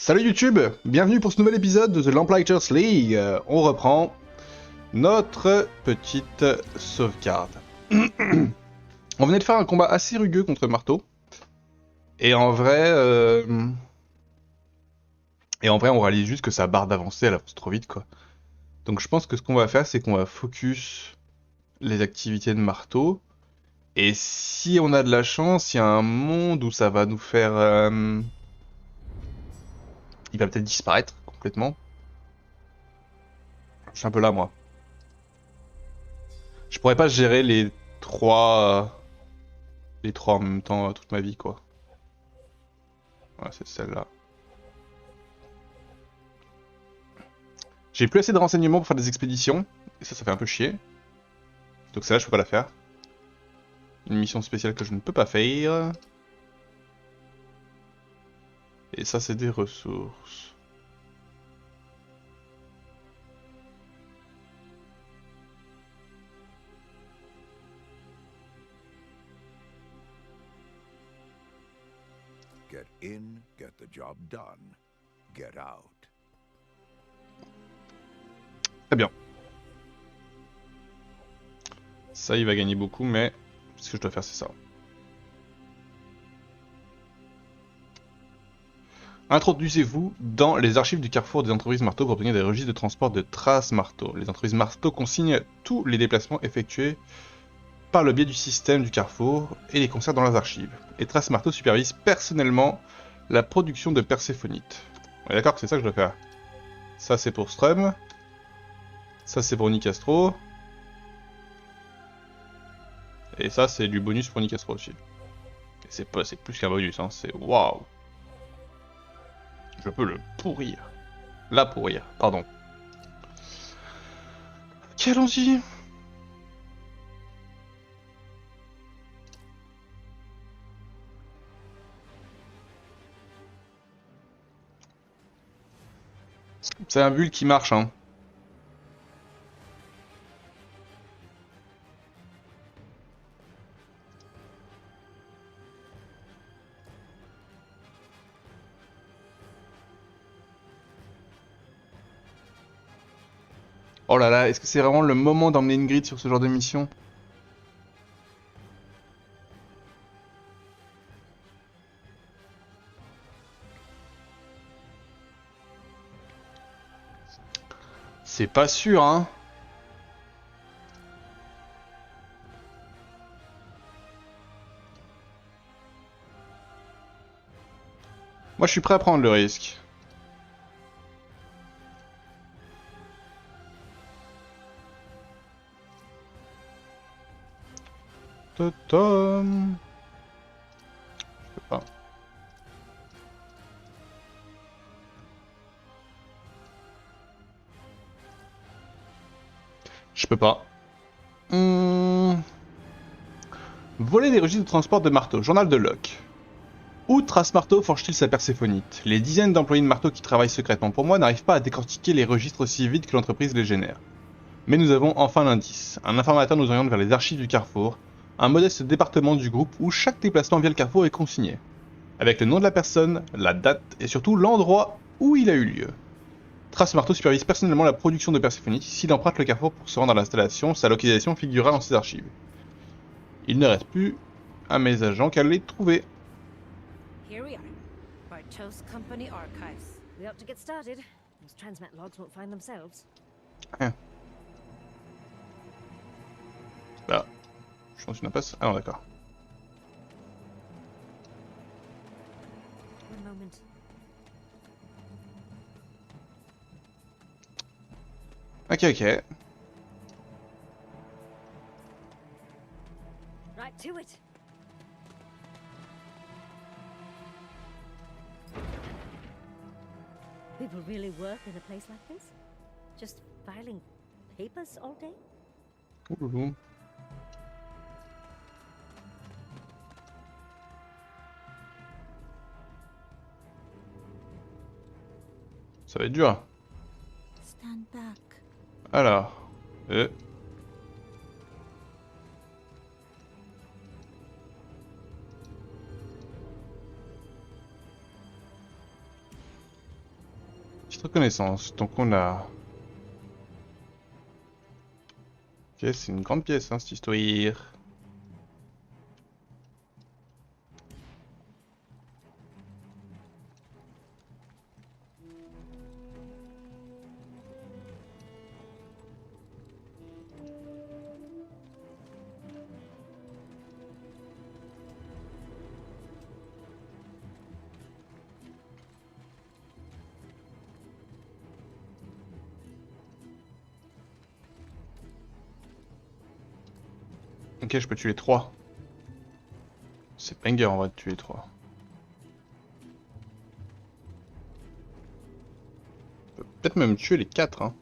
Salut YouTube, bienvenue pour ce nouvel épisode de The Lamplighters League. On reprend notre petite sauvegarde. On venait de faire un combat assez rugueux contre Marteau. Et en vrai, on réalise juste que sa barre d'avancée, elle avance trop vite, quoi. Donc je pense que ce qu'on va faire, c'est qu'on va focus les activités de Marteau. Et si on a de la chance, il y a un monde où ça va nous faire... il va peut-être disparaître complètement. Je suis un peu là, moi. Je pourrais pas gérer les trois en même temps toute ma vie, quoi. Ouais, c'est celle-là. J'ai plus assez de renseignements pour faire des expéditions, et ça fait un peu chier. Donc celle-là, je peux pas la faire. Une mission spéciale que je ne peux pas faire. Et ça, c'est des ressources. Get in, get the job done. Get out. Très bien. Ça, il va gagner beaucoup, mais ce que je dois faire, c'est ça. Introduisez-vous dans les archives du carrefour des entreprises Marteau pour obtenir des registres de transport de traces Marteau. Les entreprises Marteau consignent tous les déplacements effectués par le biais du système du carrefour et les conservent dans leurs archives. Les traces Marteau supervisent personnellement la production de Perséphonite. On est d'accord que c'est ça que je dois faire. Ça c'est pour Strum. Ça c'est pour Nicastro. Et ça c'est du bonus pour Nicastro aussi. Et c'est plus qu'un bonus, hein, c'est waouh. Je peux le pourrir. La pourrir, pardon. Ok, allons-y. C'est un bulle qui marche, hein. Oh là là, est-ce que c'est vraiment le moment d'emmener Ingrid sur ce genre de mission? C'est pas sûr, hein. Moi, je suis prêt à prendre le risque. Totom. Je peux pas. Je peux pas. Voler des registres de transport de marteau. Journal de Locke. Où Trace Marteau forge-t-il sa perséphonite? Les dizaines d'employés de Marteau qui travaillent secrètement pour moi n'arrivent pas à décortiquer les registres aussi vite que l'entreprise les génère. Mais nous avons enfin l'indice. Un informateur nous oriente vers les archives du Carrefour, un modeste département du groupe où chaque déplacement via le Carrefour est consigné. Avec le nom de la personne, la date et surtout l'endroit où il a eu lieu. Trace Marteau supervise personnellement la production de Perséphonite. S'il emprunte le Carrefour pour se rendre à l'installation, sa localisation figurera dans ses archives. Il ne reste plus à mes agents qu'à les trouver. Here we are. Bartos Company Archives. We ought to get started. Those transmat logs won't find themselves. Rien. Là. Je pense une impasse. Ah non, d'accord. One moment. Ok, ok. Right to it. People really work in a place like this? Just filing papers all day? Ouloulou. Ça va être dur. Stand back. Alors. Petite reconnaissance. Donc on a... Ok, c'est une grande pièce, hein, cette histoire. Ok, je peux tuer 3. C'est banger en vrai de tuer 3. Je peux peut-être même tuer les 4, hein.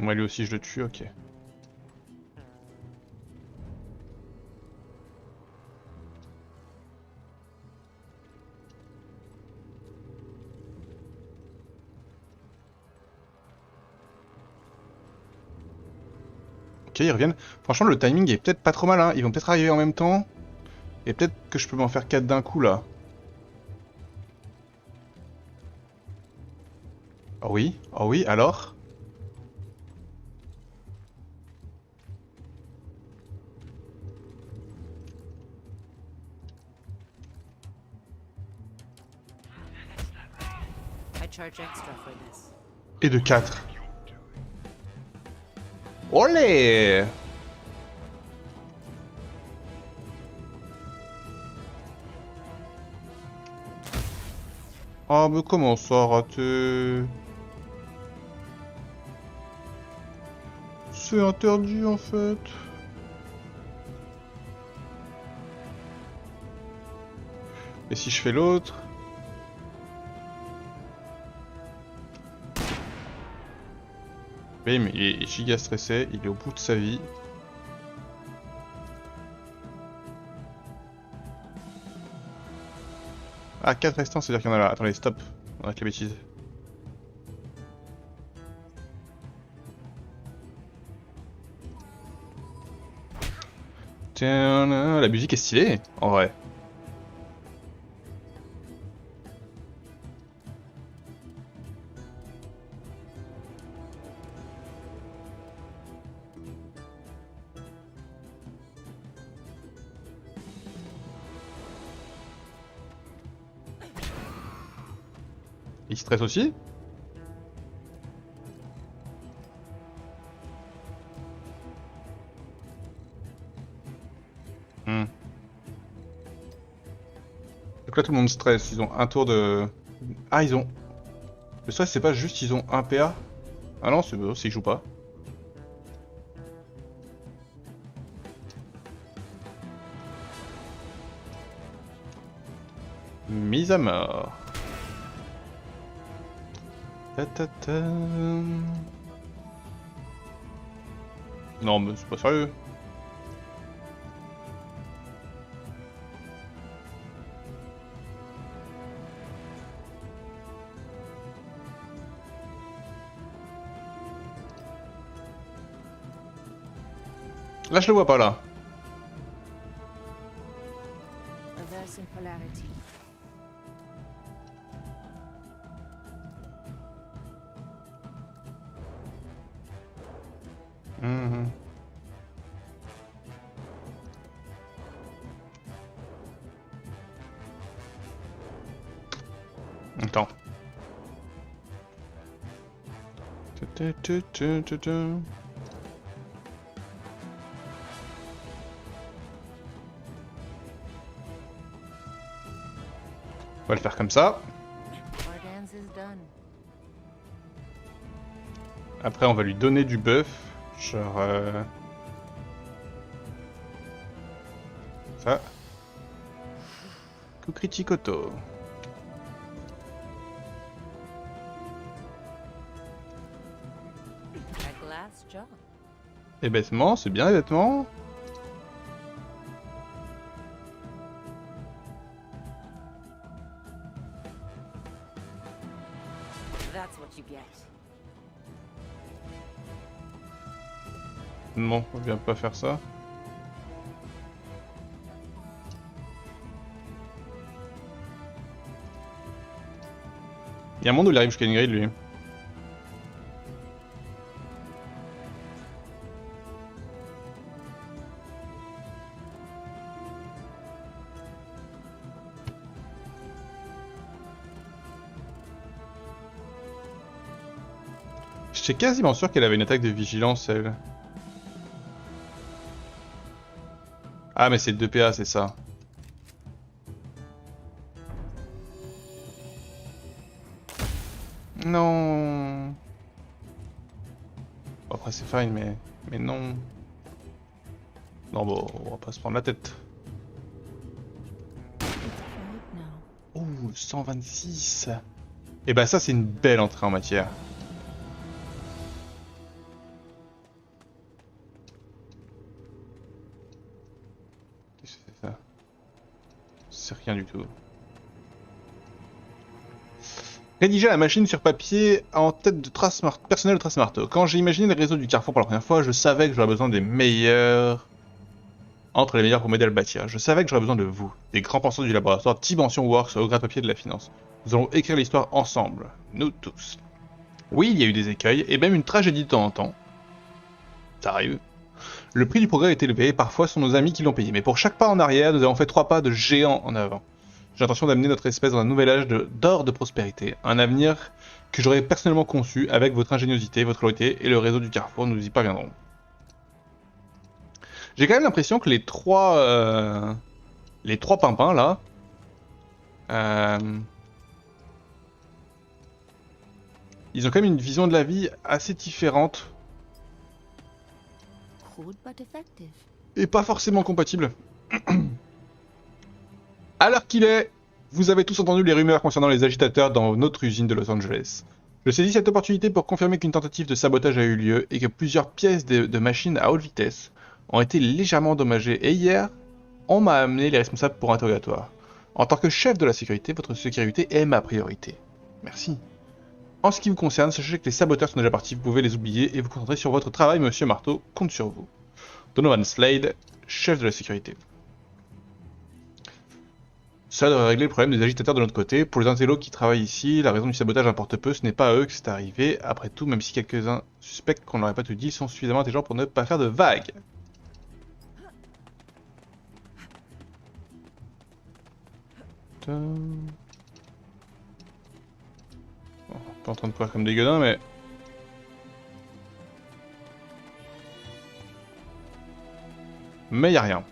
Moi lui aussi je le tue, ok. Ok, ils reviennent. Franchement, le timing est peut-être pas trop mal, hein. Ils vont peut-être arriver en même temps. Et peut-être que je peux m'en faire 4 d'un coup, là. Oh oui, alors? I charge extra for this. Et de 4. Olé! Ah, mais comment ça, raté? C'est interdit, en fait. Et si je fais l'autre? Bim, il est giga stressé, il est au bout de sa vie. Ah, 4 restants, c'est-à-dire qu'il y en a là. Attendez, stop. On arrête les bêtises. Tiens, la musique est stylée, en vrai. Il stresse aussi? Hmm. Donc là tout le monde stresse, ils ont un tour de... Ah ils ont... Le stress c'est pas juste ils ont un PA? Ah non c'est ils jouent pas. Mise à mort. Ta ta ta. Non mais c'est pas sérieux. Là je le vois pas là. Reversing polarity. Mhm. Attends. On va le faire comme ça. Our dance is done. Après on va lui donner du buff. Genre... Ça. Coup criticoto. A glass jaw. Et bêtement, c'est bien les vêtements. That's what you get. Non, on vient pas faire ça. Il y a un monde où il arrive jusqu'à une grille, lui. J'étais quasiment sûr qu'elle avait une attaque de vigilance, elle. Ah, mais c'est 2 PA, c'est ça. Non. Bon, après, c'est fine, mais non. Non, bon, on va pas se prendre la tête. Ouh, 126. Et bah, ça, c'est une belle entrée en matière. Qu'est-ce que c'est ça? C'est rien du tout. Rédiger la machine sur papier en tête de personnel de Trace Marteau. Quand j'ai imaginé le réseau du Carrefour pour la première fois, je savais que j'aurais besoin des meilleurs. Entre les meilleurs pour m'aider à le bâtir. Je savais que j'aurais besoin de vous, des grands penseurs du laboratoire Dimension Works au gratte-papier de la finance. Nous allons écrire l'histoire ensemble, nous tous. Oui, il y a eu des écueils, et même une tragédie de temps en temps. Ça arrive. Le prix du progrès est élevé, et parfois ce sont nos amis qui l'ont payé. Mais pour chaque pas en arrière, nous avons fait 3 pas de géant en avant. J'ai l'intention d'amener notre espèce dans un nouvel âge d'or de prospérité. Un avenir que j'aurais personnellement conçu avec votre ingéniosité, votre loyauté et le réseau du Carrefour, nous y parviendrons. J'ai quand même l'impression que les trois pimpins là, ils ont quand même une vision de la vie assez différente Crude but effective. et pas forcément compatible. À l'heure qu'il est, vous avez tous entendu les rumeurs concernant les agitateurs dans notre usine de Los Angeles. Je saisis cette opportunité pour confirmer qu'une tentative de sabotage a eu lieu et que plusieurs pièces de machines à haute vitesse ont été légèrement endommagées. Et hier, on m'a amené les responsables pour interrogatoire. En tant que chef de la sécurité, votre sécurité est ma priorité. Merci. En ce qui vous concerne, sachez que les saboteurs sont déjà partis, vous pouvez les oublier et vous concentrer sur votre travail, Monsieur Marteau, compte sur vous. Donovan Slade, chef de la sécurité. Ça devrait régler le problème des agitateurs de notre côté. Pour les intellos qui travaillent ici, la raison du sabotage importe peu, ce n'est pas à eux que c'est arrivé. Après tout, même si quelques-uns suspectent qu'on n'aurait pas tout dit, ils sont suffisamment intelligents pour ne pas faire de vagues. Bon, pas en train de courir comme des gueudins, mais... Mais y a rien.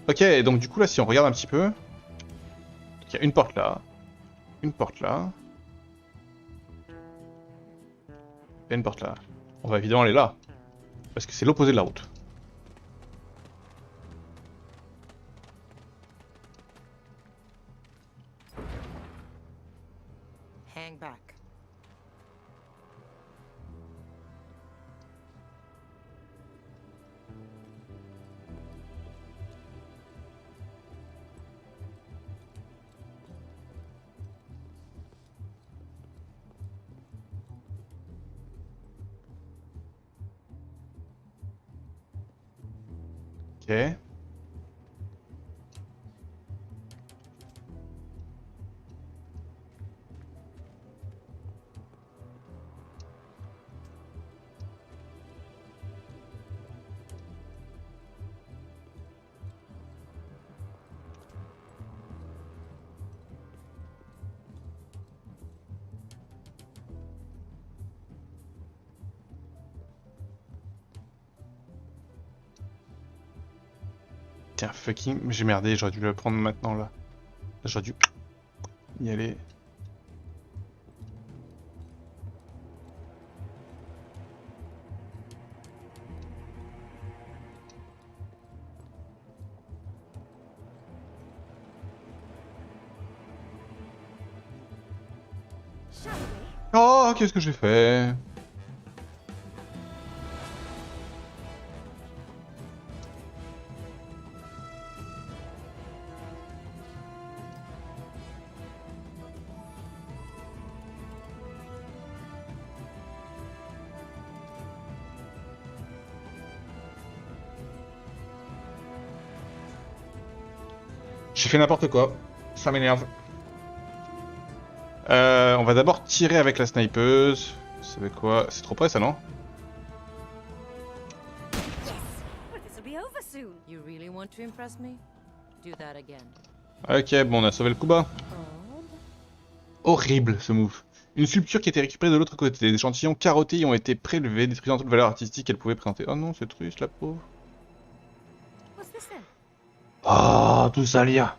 Ok, donc du coup là, si on regarde un petit peu... Il y a une porte là. Une porte là. Et une porte là. On va évidemment aller là. Parce que c'est l'opposé de la route. Hang back. Ok. Tiens, fucking... J'ai merdé, j'aurais dû le prendre maintenant là. J'aurais dû y aller. Oh, qu'est-ce que j'ai fait? J'ai fait n'importe quoi. Ça m'énerve. On va d'abord tirer avec la snipeuse. Vous savez quoi? C'est trop près ça, non? Well, this'll be over soon. You really want to impress me? Do that again. Ok, bon, on a sauvé le coup bas. Horrible ce move. Une sculpture qui a été récupérée de l'autre côté. Des échantillons carottés y ont été prélevés, détruisant toute valeur artistique qu'elle pouvait présenter. Oh non, c'est triste, la pauvre. What's this then? Oh, tout ça lire.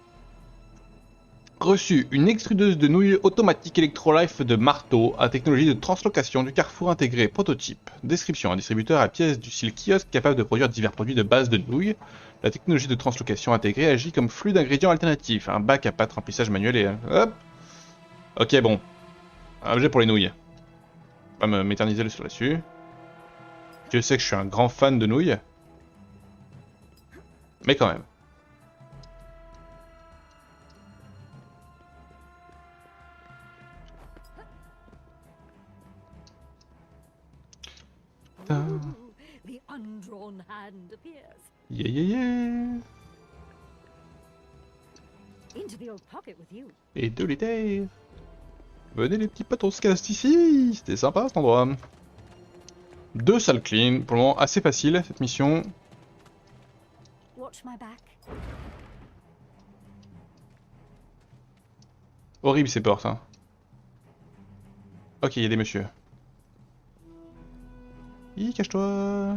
Reçu une extrudeuse de nouilles automatique Electrolife de marteau à technologie de translocation du carrefour intégré prototype. Description: un distributeur à pièces du style kiosque capable de produire divers produits de base de nouilles. La technologie de translocation intégrée agit comme flux d'ingrédients alternatifs. Un bac à pâte remplissage manuel et... hop. Ok, bon. Un objet pour les nouilles. On va m'éterniser sur là-dessus. Je sais que je suis un grand fan de nouilles. Mais quand même. Ooh, the undrawn hand appears. Yeah, yeah, yeah. Into the old pocket with you. Et de l'été. Venez les petits potes, on se casse ici. C'était sympa cet endroit. 2 salles clean. Pour le moment assez facile cette mission. Watch my back. Horrible ces portes. Hein. Ok, il y a des messieurs. Hi, cache-toi.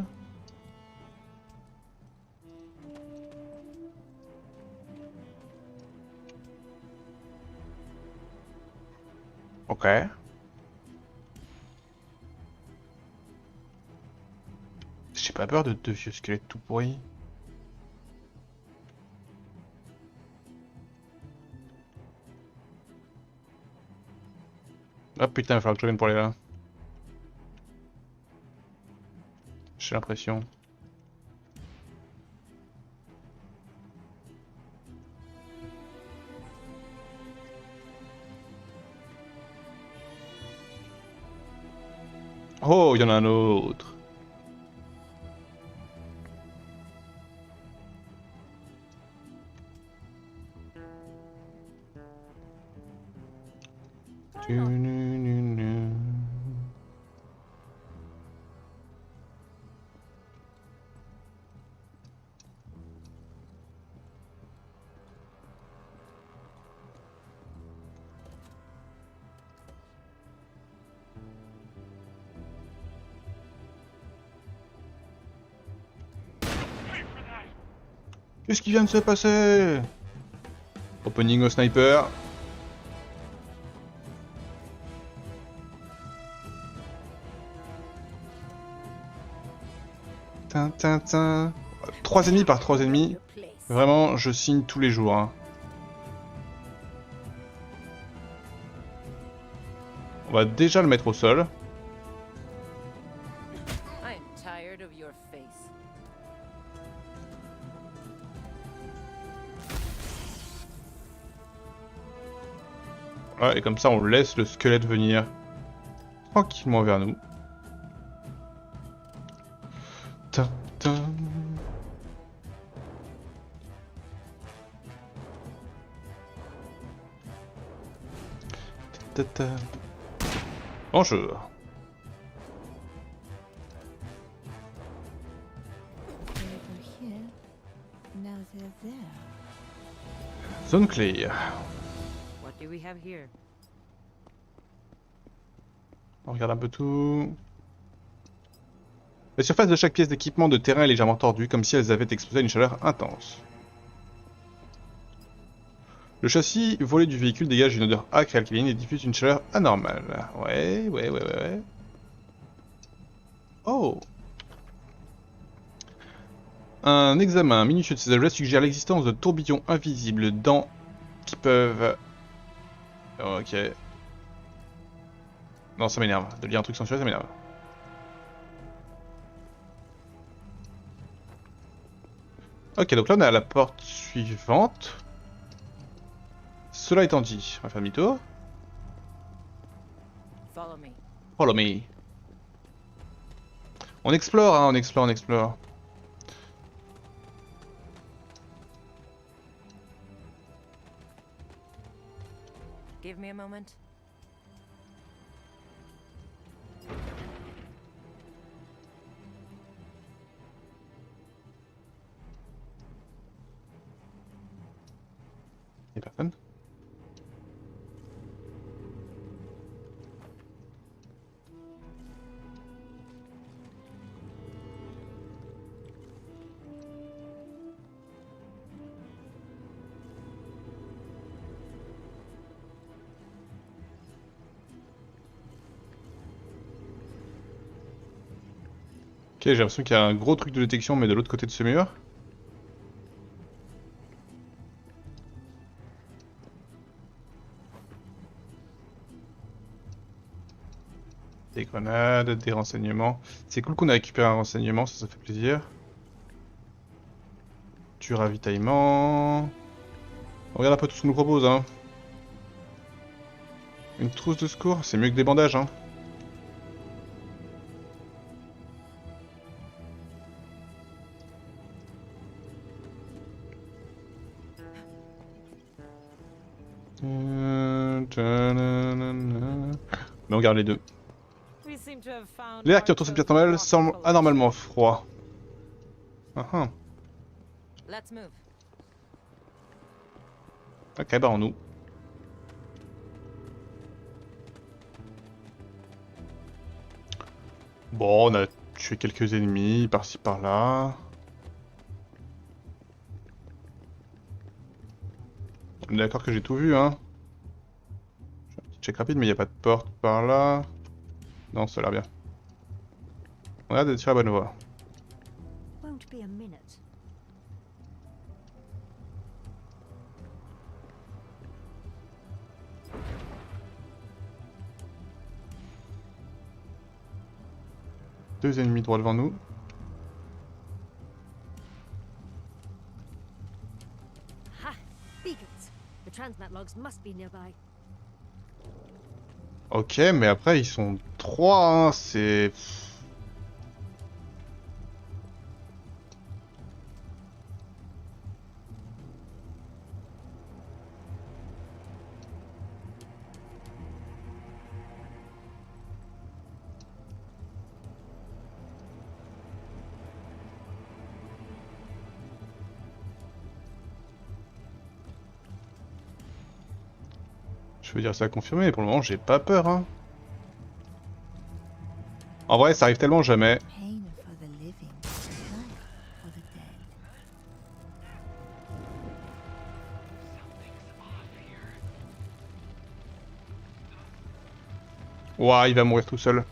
Ok. J'ai pas peur de deux vieux squelettes tout pourris. Ah putain, il va falloir que je revienne pour aller là. J'ai l'impression. Oh, il y en a un autre. Qu'est-ce qui vient de se passer? Opening au sniper. Tintin. 3 ennemis par 3 ennemis. Your place. Vraiment, je signe tous les jours. Hein. On va déjà le mettre au sol. I am tired of your face. Ouais, et comme ça, on laisse le squelette venir tranquillement vers nous. Tintin. Tata. Bonjour. They were here. Now they're there. Zone clear. What do we have here? On regarde un peu tout. La surface de chaque pièce d'équipement de terrain est légèrement tordue, comme si elles avaient été exposées à une chaleur intense. Le châssis volé du véhicule dégage une odeur âcre et alcaline et diffuse une chaleur anormale. Ouais. Oh! Un examen minutieux de ces objets suggère l'existence de tourbillons invisibles qui peuvent... Ok. Non, ça m'énerve. De lire un truc sensuel, ça m'énerve. Ok, donc là on est à la porte suivante. Cela étant dit, on va faire demi-tour. Follow me. Follow me. On explore, hein, on explore. Give me a moment. Y'a personne? Ok, j'ai l'impression qu'il y a un gros truc de détection, mais de l'autre côté de ce mur. Des grenades, des renseignements. C'est cool qu'on a récupéré un renseignement, ça fait plaisir. Du ravitaillement. On regarde un peu tout ce qu'on nous propose, hein. Une trousse de secours, c'est mieux que des bandages, hein. Mais on garde les deux. We seem to have found L'air qui entoure cette pièce normale semble anormalement froid. Ah ah. Let's move. Ok, bah on nous. Bon, on a tué quelques ennemis par-ci par-là. On est d'accord que j'ai tout vu, hein. Je fais un petit check rapide, mais il n'y a pas de porte par là. Non, ça a l'air bien. On a l'air d'être sur la bonne voie. Won't be a minute. Deux ennemis droit devant nous. Ha! Beacons. The transmat logs must be nearby. Ok, mais après ils sont trois, hein, c'est... Je veux dire ça a confirmé, mais pour le moment j'ai pas peur, hein. En vrai, ça arrive tellement jamais. Pain for the living, life for the dead. Ouah, il va mourir tout seul.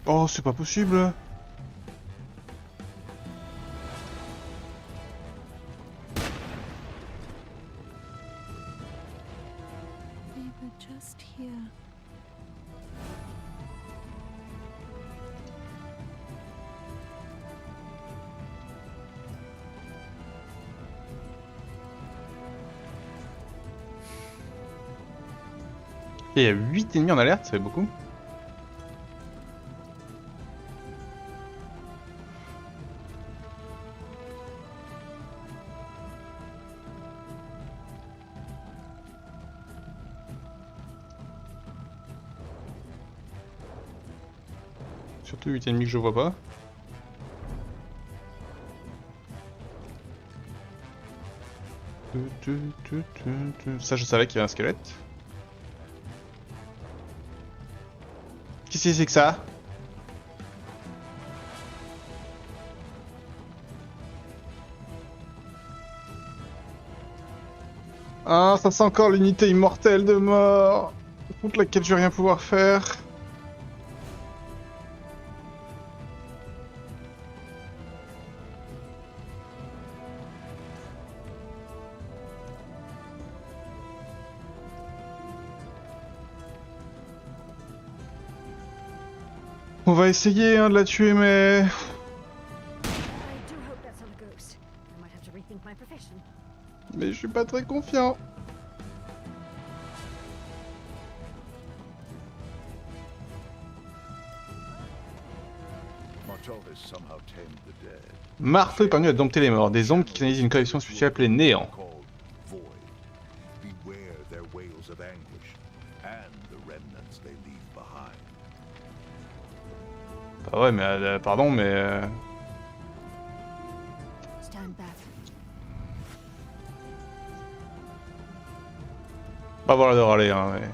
Oh, c'est pas possible. They were just here. Il y a 8 ennemis en alerte, ça fait beaucoup. Surtout 8 ennemis que je vois pas. Ça, je savais qu'il y avait un squelette. Qu'est-ce que c'est que ça? Ah, ça c'est encore l'unité immortelle de mort, contre laquelle je vais rien pouvoir faire. On va essayer hein, de la tuer, mais... I do hope that's not a ghost. I might have to rethink my profession. Mais je suis pas très confiant. Artovis somehow tamed the dead. Marteau est parvenu à dompter les morts, des ombres qui canalisent une collection spéciale appelée Néant. Called Void. Beware their wails of anguish and the remnants they leave behind. Bah ouais, mais pardon, mais... Stand back. Pas avoir l'air de râler, hein, mais...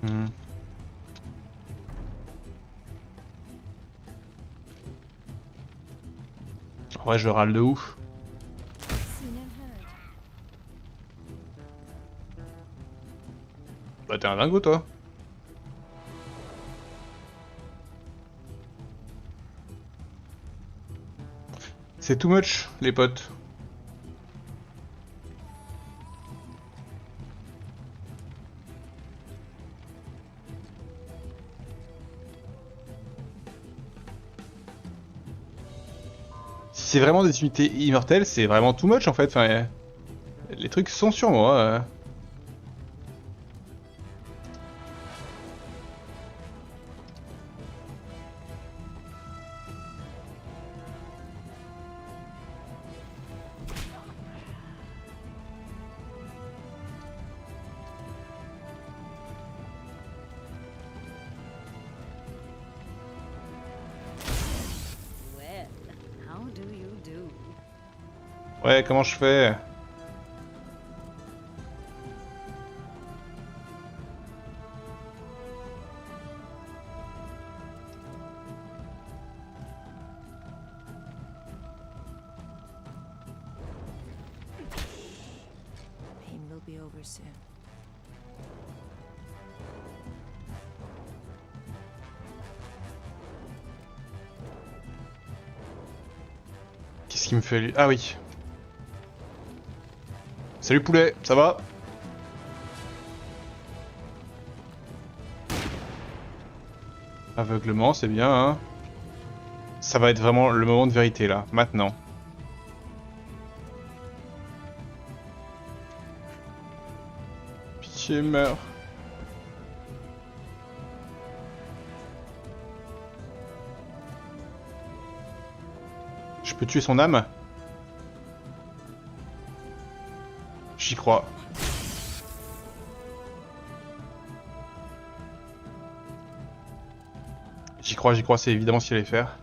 Hmm. Ouais, je râle de ouf. Seen and heard. Bah t'es un dingo, toi. C'est too much, les potes. Si c'est vraiment des unités immortelles, c'est vraiment too much en fait. Enfin, les trucs sont sur moi. Well, how do you do? Ouais, comment je fais? Pain will be over soon. Qu'est-ce qu'il me fait lui? Ah oui. Salut poulet, ça va? Aveuglement, c'est bien, hein? Ça va être vraiment le moment de vérité là, maintenant. Pitié, meurs. Je peux tuer son âme? J'y crois. J'y crois, c'est évidemment ce qu'il allait faire.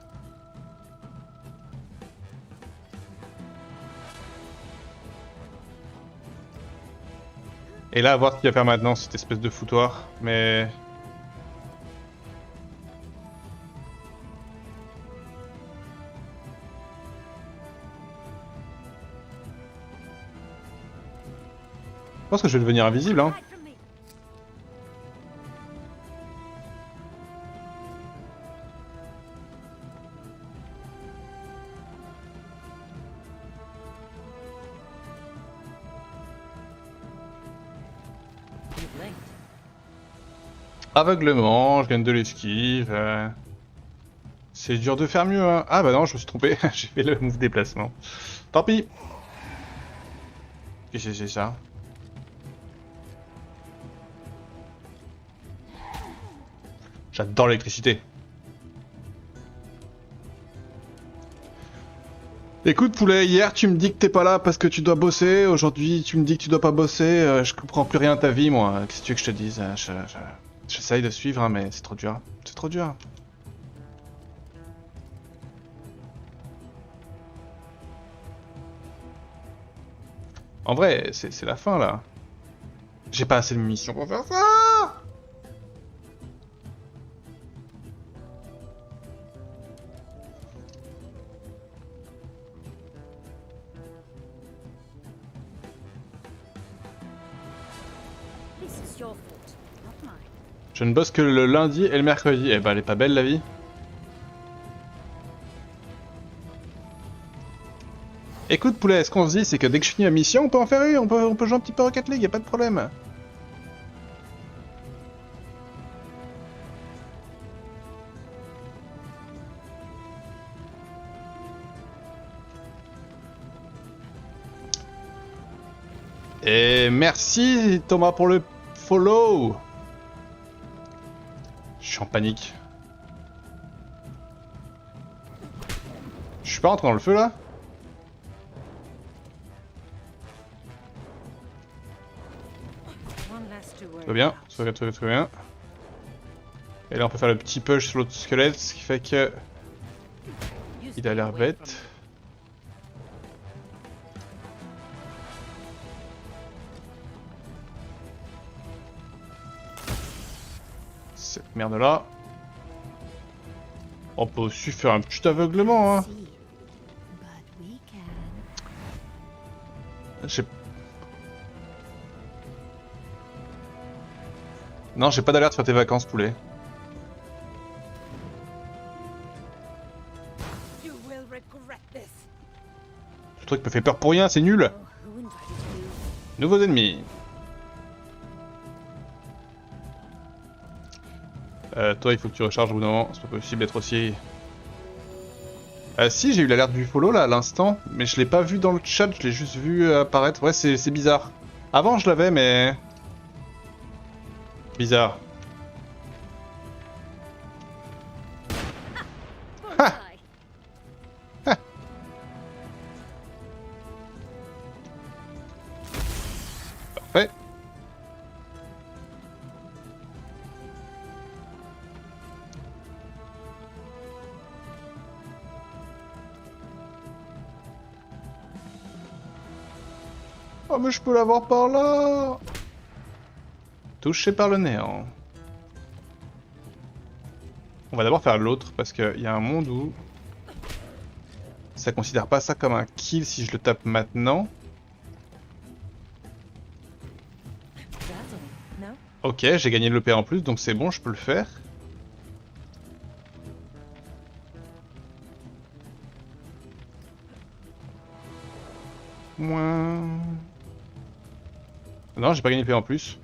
Et là, à voir ce qu'il va faire maintenant, cette espèce de foutoir, mais... Je pense que je vais devenir invisible, hein. Hide from me. You blinked. Aveuglement, je gagne de l'esquive. C'est dur de faire mieux, hein. Ah bah non, je me suis trompé, j'ai fait le move déplacement. Tant pis. Qu'est-ce que c'est ça? J'adore l'électricité. Écoute poulet, hier tu me dis que t'es pas là parce que tu dois bosser, aujourd'hui tu me dis que tu dois pas bosser, je comprends plus rien à ta vie moi, qu'est-ce que tu veux que je te dise? J'essaye de suivre hein, mais c'est trop dur, c'est trop dur. En vrai, c'est la fin là. J'ai pas assez de munitions pour faire ça. This is your fault, not mine. Je ne bosse que le lundi et le mercredi. Eh ben, elle est pas belle la vie. Écoute poulet, ce qu'on se dit c'est que dès que je finis ma mission, on peut en faire une, on peut jouer un petit peu Rocket League, y a pas de problème. Et merci Thomas pour le follow. Je suis en panique. Je suis pas rentré dans le feu là? One less to worry Tout va bien, about. tout va bien, tout va bien, tout va bien. Et là on peut faire le petit push sur l'autre squelette, ce qui fait que... You Il a stay l'air away bête. from Cette merde là. On peut aussi faire un petit aveuglement hein. See. But we can. J'ai... Non, j'ai pas d'alerte sur tes vacances, poulet. You will regret this. Ce truc me fait peur pour rien, c'est nul. Oh, who invited you? Nouveaux ennemis. Toi, il faut que tu recharges au bout d'un moment. C'est pas possible d'être aussi... si, j'ai eu l'alerte du follow là à l'instant, mais je l'ai pas vu dans le chat, je l'ai juste vu apparaître. Ouais, c'est bizarre. Avant, je l'avais, mais... Bizarre. Bullseye. Parfait. Oh, mais je peux l'avoir par là. Touché par le néant. On va d'abord faire l'autre parce qu'il y a un monde où ça considère pas ça comme un kill si je le tape maintenant. Dazzling, no? Ok, j'ai gagné l'EP en plus donc c'est bon, je peux le faire. Moins... Non, j'ai pas gagné l'EP en plus.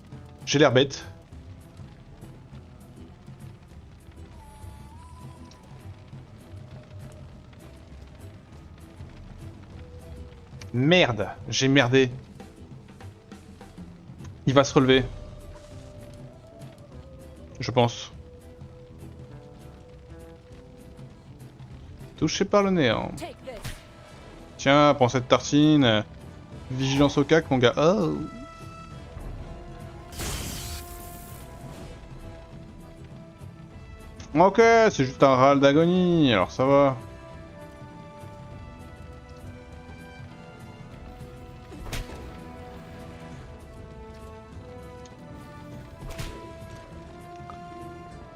J'ai l'air bête. Merde, j'ai merdé. Il va se relever. Je pense. Touché par le néant. Take this. Tiens, prends cette tartine. Vigilance au cac, mon gars. Oh. Ok, c'est juste un râle d'agonie, alors ça va.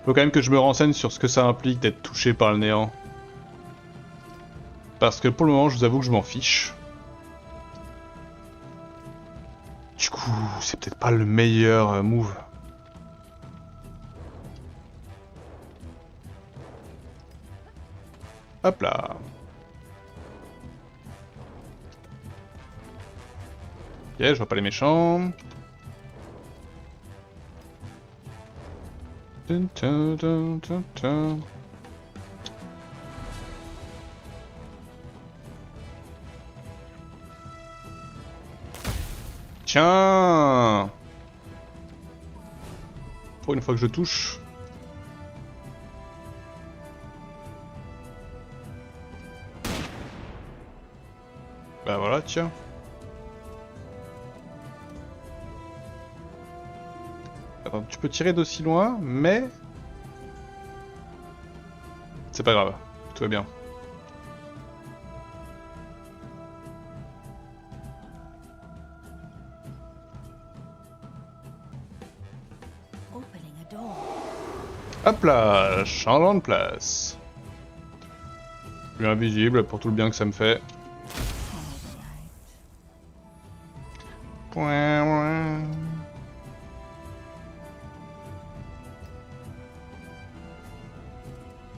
Faut quand même que je me renseigne sur ce que ça implique d'être touché par le néant. Parce que pour le moment, je vous avoue que je m'en fiche. Du coup, c'est peut-être pas le meilleur move. Hop là. Ok, je vois pas les méchants. Dun, dun, dun, dun, dun. Tiens! Pour une fois que je touche. Bah voilà, tiens. Attends, tu peux tirer d'aussi loin, mais... C'est pas grave, tout va bien. Opening a door. Hop là, changeant de place. Plus invisible pour tout le bien que ça me fait. Point, point.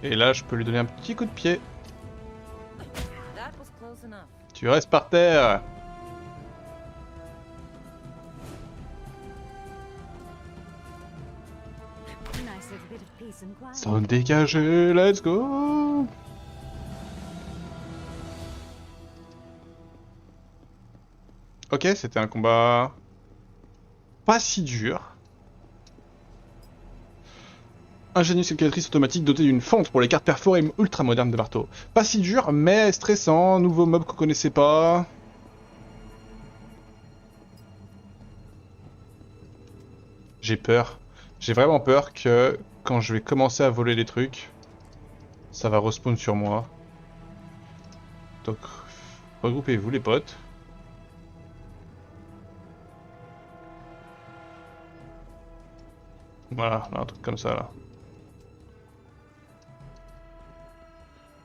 Et là, je peux lui donner un petit coup de pied. That was close enough. Tu restes par terre. Nice little bit of peace and quiet. Zone dégagée, let's go. Ok, c'était un combat pas si dur. Ingénieuse calculatrice automatique dotée d'une fente pour les cartes perforées ultra modernes de marteau. Pas si dur, mais stressant. Nouveau mob qu'on connaissait pas. J'ai peur. J'ai vraiment peur que quand je vais commencer à voler les trucs, ça va respawn sur moi. Donc, regroupez-vous les potes. Voilà, un truc comme ça là.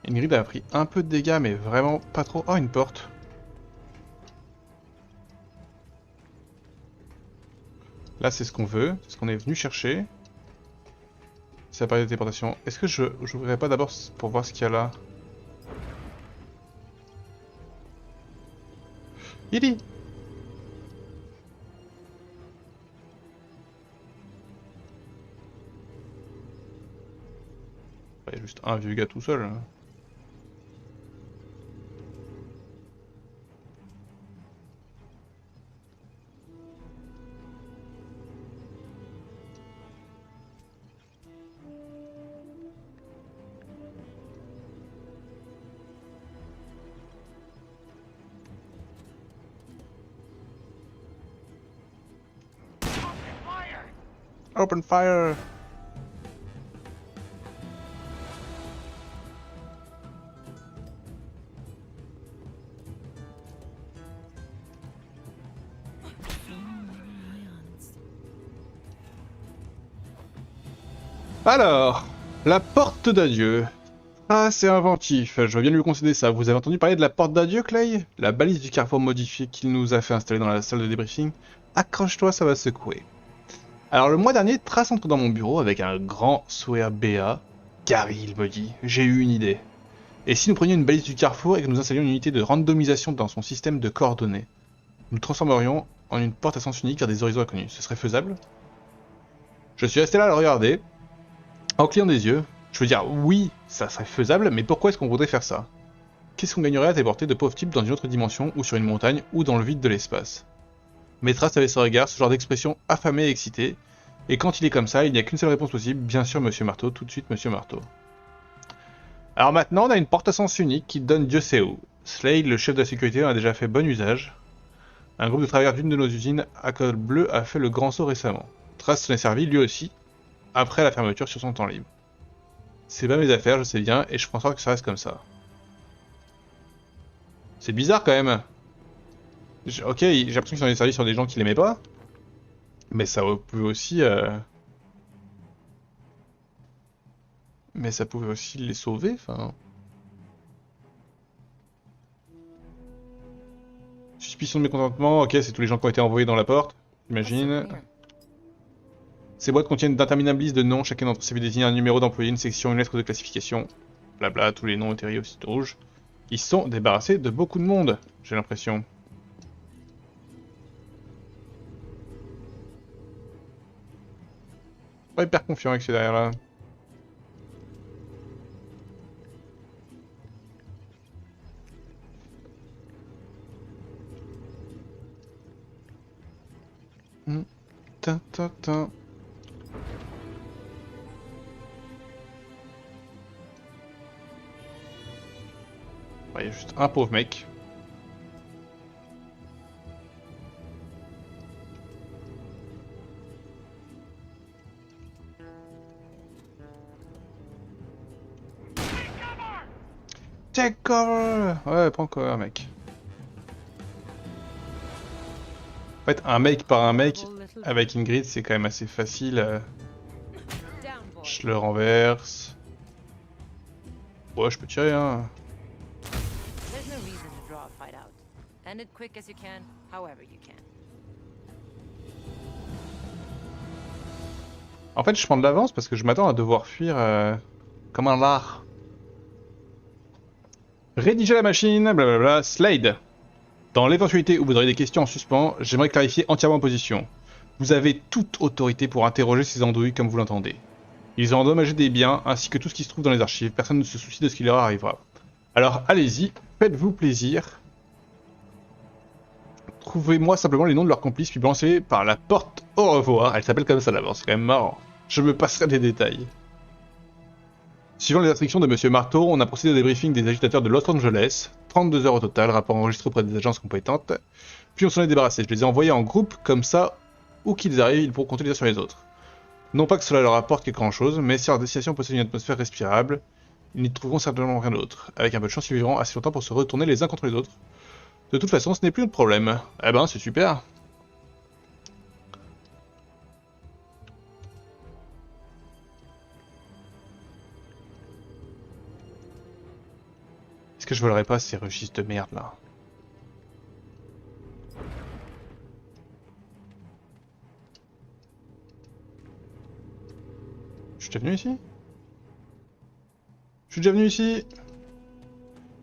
Ingrid a pris un peu de dégâts, mais vraiment pas trop. Oh, une porte. Là, c'est ce qu'on veut, c'est ce qu'on est venu chercher. C'est l'appareil de téléportation. Est-ce que j'ouvrirai pas d'abord pour voir ce qu'il y a là? Yili! Il y a juste un vieux gars tout seul. Hein. Open fire! Alors, la porte d'adieu. Ah, c'est inventif, je veux bien lui concéder ça. Vous avez entendu parler de la porte d'adieu, Clay? La balise du carrefour modifiée qu'il nous a fait installer dans la salle de débriefing. Accroche-toi, ça va secouer. Alors, le mois dernier, Trace entre dans mon bureau avec un grand sourire béat. Gary, il me dit, j'ai eu une idée. Et si nous prenions une balise du carrefour et que nous installions une unité de randomisation dans son système de coordonnées? Nous transformerions en une porte à sens unique vers des horizons inconnus. Ce serait faisable? Je suis resté là à le regarder. En clignant des yeux, je veux dire, oui, ça serait faisable, mais pourquoi est-ce qu'on voudrait faire ça? Qu'est-ce qu'on gagnerait à téléporter de pauvres types dans une autre dimension, ou sur une montagne, ou dans le vide de l'espace? Mais Trace avait ce regard, ce genre d'expression affamée et excitée, et quand il est comme ça, il n'y a qu'une seule réponse possible, bien sûr Monsieur Marteau, tout de suite Monsieur Marteau. Alors maintenant, on a une porte à sens unique qui donne Dieu sait où. Slade, le chef de la sécurité, en a déjà fait bon usage. Un groupe de travailleurs d'une de nos usines à col bleu a fait le grand saut récemment. Trace s'en est servi lui aussi, après la fermeture sur son temps libre. C'est pas mes affaires, je sais bien, et je pense pas que ça reste comme ça. C'est bizarre quand même. Ok, j'ai l'impression qu'il s'en est servi sur des gens qui l'aimaient pas. Mais ça peut aussi... Mais ça pouvait aussi les sauver, enfin... Suspicion de mécontentement, ok, c'est tous les gens qui ont été envoyés dans la porte, j'imagine. Ces boîtes contiennent d'interminables listes de noms, chacun d'entre eux désigne un numéro d'employé, une section, une lettre de classification. Blabla, tous les noms étaient rayés au site rouge. Ils se sont débarrassés de beaucoup de monde, j'ai l'impression. Pas hyper confiant avec ces derrière là. Ta ta ta. Il y a juste un pauvre mec. Take cover! Ouais, prends cover, mec. En fait, un mec par un mec, avec Ingrid, c'est quand même assez facile. Je le renverse. Ouais, je peux tirer, hein. En fait, je prends de l'avance parce que je m'attends à devoir fuir comme un lard. Rédiger la machine, blablabla, Slade. Dans l'éventualité où vous aurez des questions en suspens, j'aimerais clarifier entièrement ma position. Vous avez toute autorité pour interroger ces andouilles comme vous l'entendez. Ils ont endommagé des biens ainsi que tout ce qui se trouve dans les archives. Personne ne se soucie de ce qui leur arrivera. Alors allez-y, faites-vous plaisir. Trouvez-moi simplement les noms de leurs complices puis balancez-les par la porte Au revoir. Elle s'appelle comme ça d'abord, c'est quand même marrant. Je me passerai des détails. Suivant les instructions de Monsieur Marteau, on a procédé au débriefing des agitateurs de Los Angeles. 32 heures au total, rapport enregistré auprès des agences compétentes. Puis on s'en est débarrassé. Je les ai envoyés en groupe, comme ça, où qu'ils arrivent, ils pourront compter les uns sur les autres. Non pas que cela leur apporte quelque grand chose, mais si leur destination possède une atmosphère respirable, ils n'y trouveront certainement rien d'autre. Avec un peu de chance, ils vivront assez longtemps pour se retourner les uns contre les autres. De toute façon, ce n'est plus notre problème. Eh ben, c'est super. Est-ce que je volerai pas ces registres de merde là? Je suis déjà venu ici? Je suis déjà venu ici?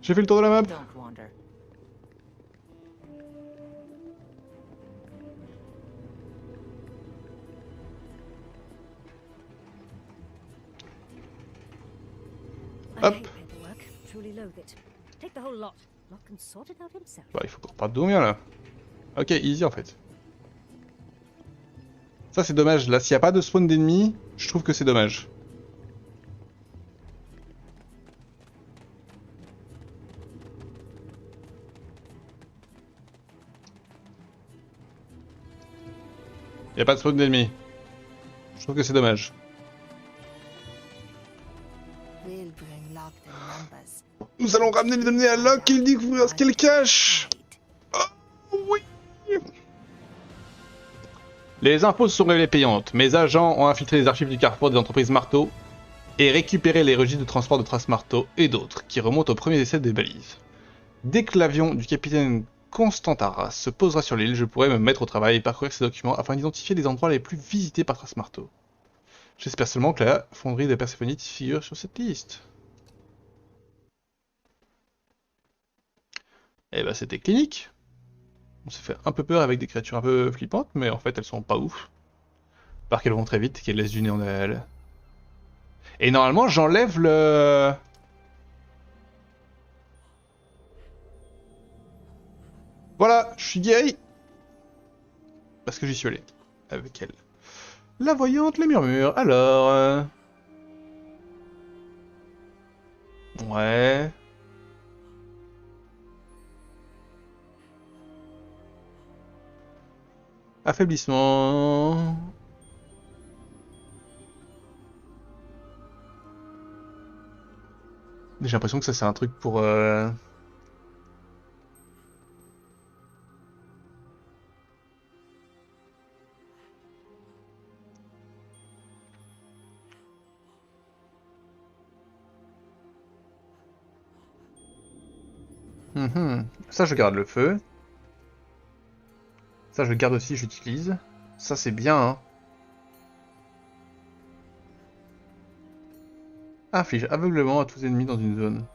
J'ai fait le tour de la map? Don't wander. I Hop. hate paperwork. Truly loathe it. Take the whole lot. Locke can sort it out himself. Bah, il faut qu'on parte d'où bien là. Ok, easy en fait. Ça c'est dommage, là s'il n'y a pas de spawn d'ennemis, je trouve que c'est dommage. Il n'y a pas de spawn d'ennemis. Je trouve que c'est dommage. We'll bring Locke the numbers. Nous allons ramener les données à Locke et lui découvrir ce qu'elle cache. Oh oui. Les infos se sont révélées payantes. Mes agents ont infiltré les archives du carrefour des entreprises Marteau et récupéré les registres de transport de traces Marteau et d'autres qui remontent au premier essai des balises. Dès que l'avion du capitaine Constantaras se posera sur l'île, je pourrai me mettre au travail et parcourir ces documents afin d'identifier les endroits les plus visités par traces Marteau. J'espère seulement que la fonderie de Perséphonite figure sur cette liste. Eh ben c'était clinique. On s'est fait un peu peur avec des créatures un peu flippantes, mais en fait elles sont pas ouf. Par qu'elles vont très vite et qu'elles laissent du néant derrière elles. Et normalement j'enlève le... Voilà, je suis guéri. Parce que j'y suis allé. Avec elle. La voyante, les murmures. Alors... Ouais... Affaiblissement... J'ai l'impression que ça c'est un truc pour... Ça je garde le feu. Ça je garde aussi, j'utilise. Ça c'est bien, hein. Inflige aveuglement à tous ennemis dans une zone.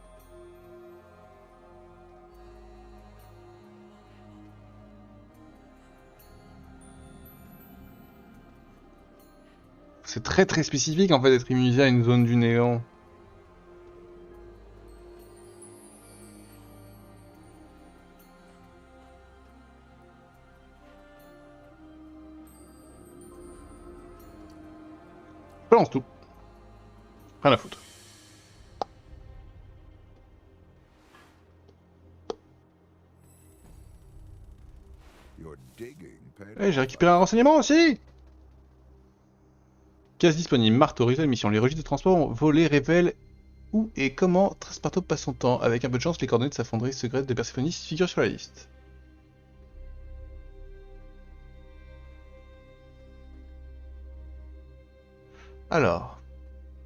C'est très très spécifique en fait d'être immunisé à une zone du néant. Je balance tout. Rien à foutre. You're digging, Eh, j'ai récupéré un renseignement aussi. Case disponible, marteau, résultat de mission. Les registres de transport volés révèlent où et comment Trasparto passe son temps. Avec un peu de chance, les coordonnées de sa fonderie secrète de Perséphone figurent sur la liste. Alors,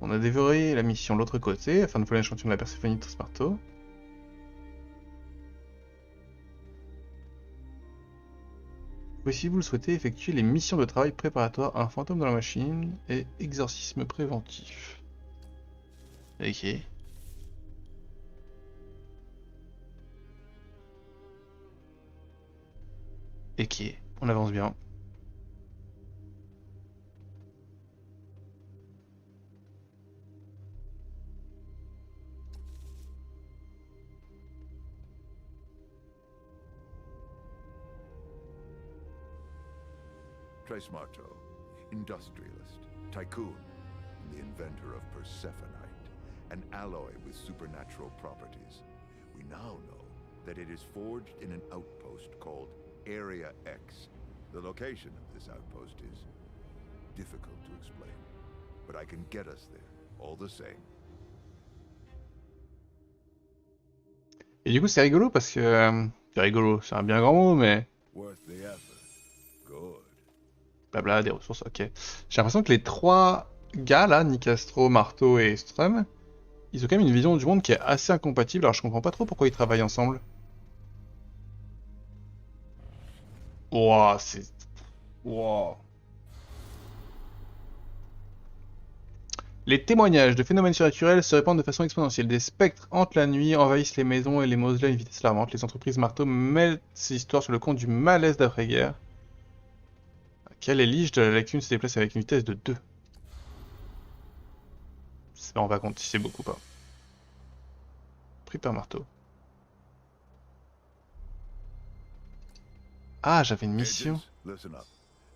on a dévoré la mission de l'autre côté afin de voler l'échantillon de la Perséphone Trasparto. Oui, si vous le souhaitez, effectuer les missions de travail préparatoires à un fantôme dans la machine et exorcisme préventif. Ok. Ok, on avance bien. Trace Marteau, industrialist, tycoon, and the inventor of Persephoneite, an alloy with supernatural properties. We now know that it is forged in an outpost called Area X. The location of this outpost is difficult to explain, but I can get us there, all the same. Et du coup, c'est rigolo parce que... c'est rigolo, c'est un bien grand mot, mais... Worth the effort. Good. Blabla, des ressources, ok. J'ai l'impression que les trois gars, là, Nicastro, Marteau et Strum, ils ont quand même une vision du monde qui est assez incompatible, alors je comprends pas trop pourquoi ils travaillent ensemble. Wouah, c'est... Wouah. Les témoignages de phénomènes surnaturels se répandent de façon exponentielle. Des spectres hantent la nuit, envahissent les maisons et les mausolées à une vitesse alarmante. Les entreprises Marteau mêlent ces histoires sur le compte du malaise d'après-guerre. Quelle élige de la lacune se déplace avec une vitesse de 2. On va compter si c'est beaucoup ou pas. Pris par Marteau. Ah, j'avais une mission. Agents, listen up.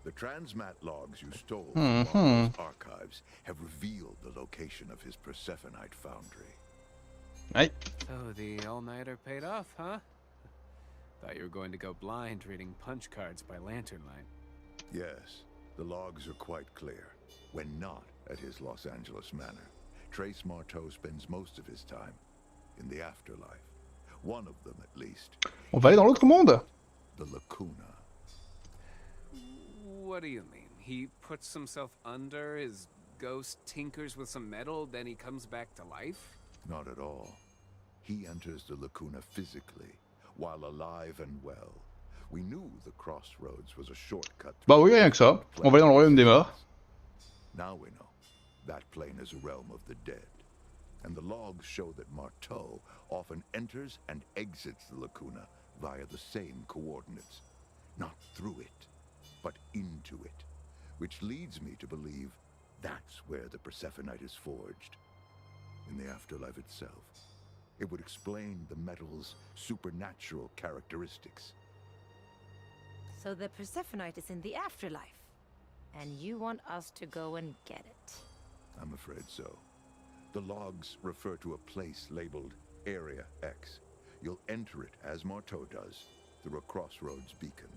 The transmat logs you stole from Marco's archives have revealed the location of his Persephonite foundry. Aïe. Oh, the all-nighter paid off, huh? Thought you were going to go blind reading punch cards by lantern light. Yes, the logs are quite clear. When not at his Los Angeles manor, Trace Marteau spends most of his time in the afterlife. One of them, at least. On va aller dans l'autre monde. The Lacuna. What do you mean? He puts himself under, his ghost tinkers with some metal, then he comes back to life? Not at all. He enters the Lacuna physically, while alive and well. We knew the crossroads was a shortcut. Bah oui, rien que ça. On va aller dans le royaume des morts. Now we know. That plane is a realm of the dead. And the logs show that Marteau often enters and exits the Lacuna via the same coordinates. Not through it, but into it. Which leads me to believe that's where the Persephonite is forged. In the afterlife itself. It would explain the metal's supernatural characteristics. So the Persephonite is in the afterlife. And you want us to go and get it. I'm afraid so. The logs refer to a place labeled Area X. You'll enter it, as Marteau does, through a crossroads beacon.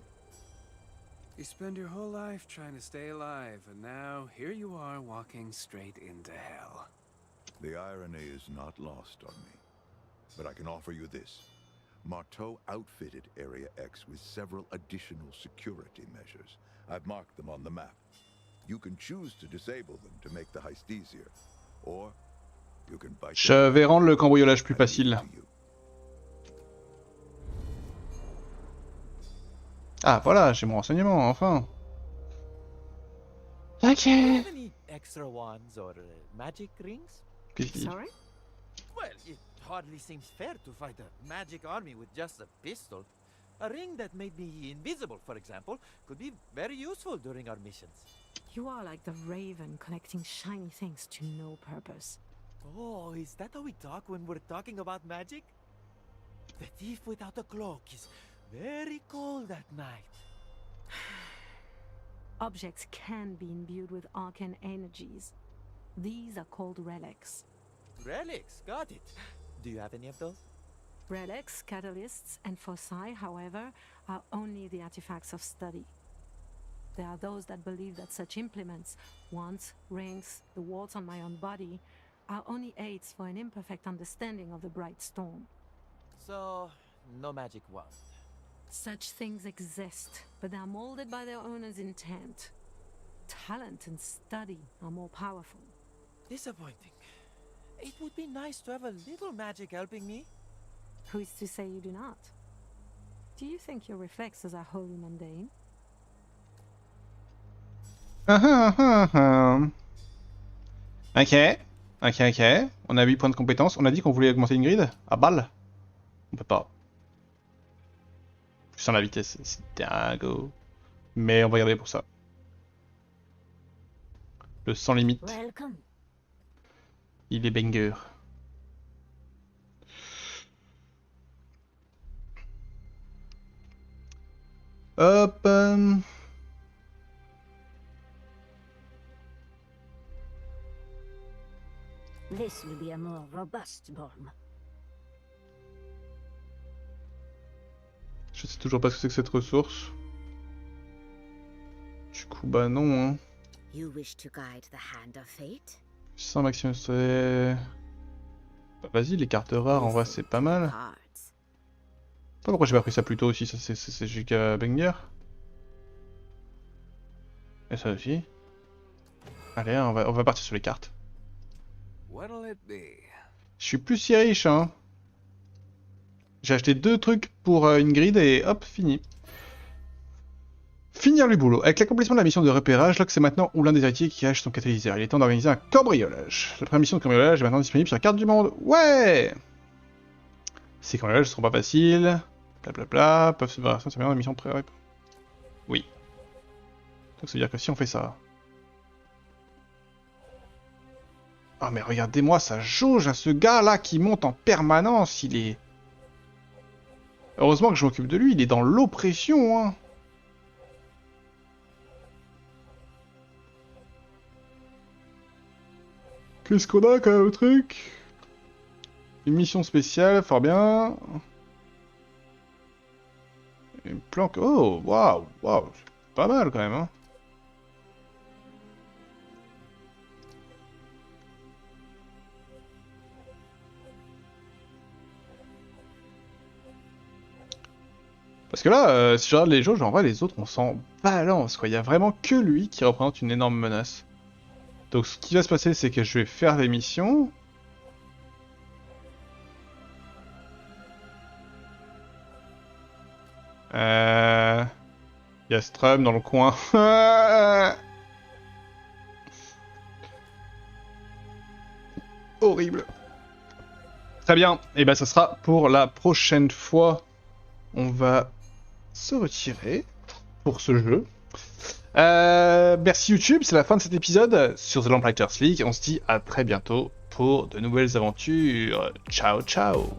You spend your whole life trying to stay alive, and now here you are walking straight into hell. The irony is not lost on me. But I can offer you this. Marteau outfitted Area X with several additional security measures. I've marked them on the map. You can choose to disable them to make the heist easier. Or you can bite Je vais rendre le cambriolage plus facile. Ah voilà, j'ai mon renseignement, enfin. Ok. Any extra wands or magic rings? Qu'est-ce qu'il dit? Sorry? Well, it hardly seems fair to fight a magic army with just a pistol. A ring that made me invisible, for example, could be very useful during our missions. You are like the raven collecting shiny things to no purpose. Oh, is that how we talk when we're talking about magic? The thief without a cloak is very cold at night. Objects can be imbued with arcane energies. These are called relics. Relics, got it. Do you have any of those? Relics, catalysts, and foci, however, are only the artifacts of study. There are those that believe that such implements, wands, rings, the wards on my own body, are only aids for an imperfect understanding of the bright storm. So, no magic wand. Such things exist, but they are molded by their owner's intent. Talent and study are more powerful. Disappointing. It would be nice to have a little magic helping me. Who is to say you do not? Do you think your reflexes are wholly mundane? Ok. Ok. On a 8 points de compétence. On a dit qu'on voulait augmenter une grid à balle. On peut pas. Sans la vitesse, c'est dingo. Mais on va garder pour ça. Le sans limite. Welcome. Il est banger. Hop. This will be a more robust bomb. Je sais toujours pas ce que c'est que cette ressource. Du coup, bah non, hein. You wish to guide the hand of fate? 600 maximum, c'est... Bah, vas-y, les cartes rares, en vrai, c'est pas mal. Cards. Je sais pas pourquoi j'ai pas pris ça plus tôt aussi, ça c'est giga banger. Et ça aussi. Allez, hein, on va partir sur les cartes. What'll it be? Je suis plus si riche, hein. J'ai acheté 2 trucs pour une grid et hop, fini. Finir le boulot. Avec l'accomplissement de la mission de repérage, Locke sait maintenant où l'un des héritiers qui cache son catalyseur. Il est temps d'organiser un cambriolage. La première mission de cambriolage est maintenant disponible sur la carte du monde. Ouais! Ces cambriolages ne seront pas faciles. Blablabla. Peuvent se voir sur la mission pré. Oui. Donc ça veut dire que si on fait ça... Oh mais regardez-moi sa jauge à ce gars-là qui monte en permanence. Il est... Heureusement que je m'occupe de lui. Il est dans l'oppression, hein. Qu'est-ce qu'on a comme truc? Une mission spéciale, fort bien. Une planque... Oh, waouh, waouh, c'est pas mal quand même, hein. Parce que là, si je regarde les jauges, en vrai, les autres, on s'en balance, quoi. Il y a vraiment que lui qui représente une énorme menace. Donc ce qui va se passer, c'est que je vais faire des missions. Il y a Strum dans le coin. Horrible. Très bien. Et ben ça sera pour la prochaine fois. On va se retirer pour ce jeu. Merci YouTube, c'est la fin de cet épisode sur The Lamplighters League. On se dit à très bientôt pour de nouvelles aventures. Ciao, ciao.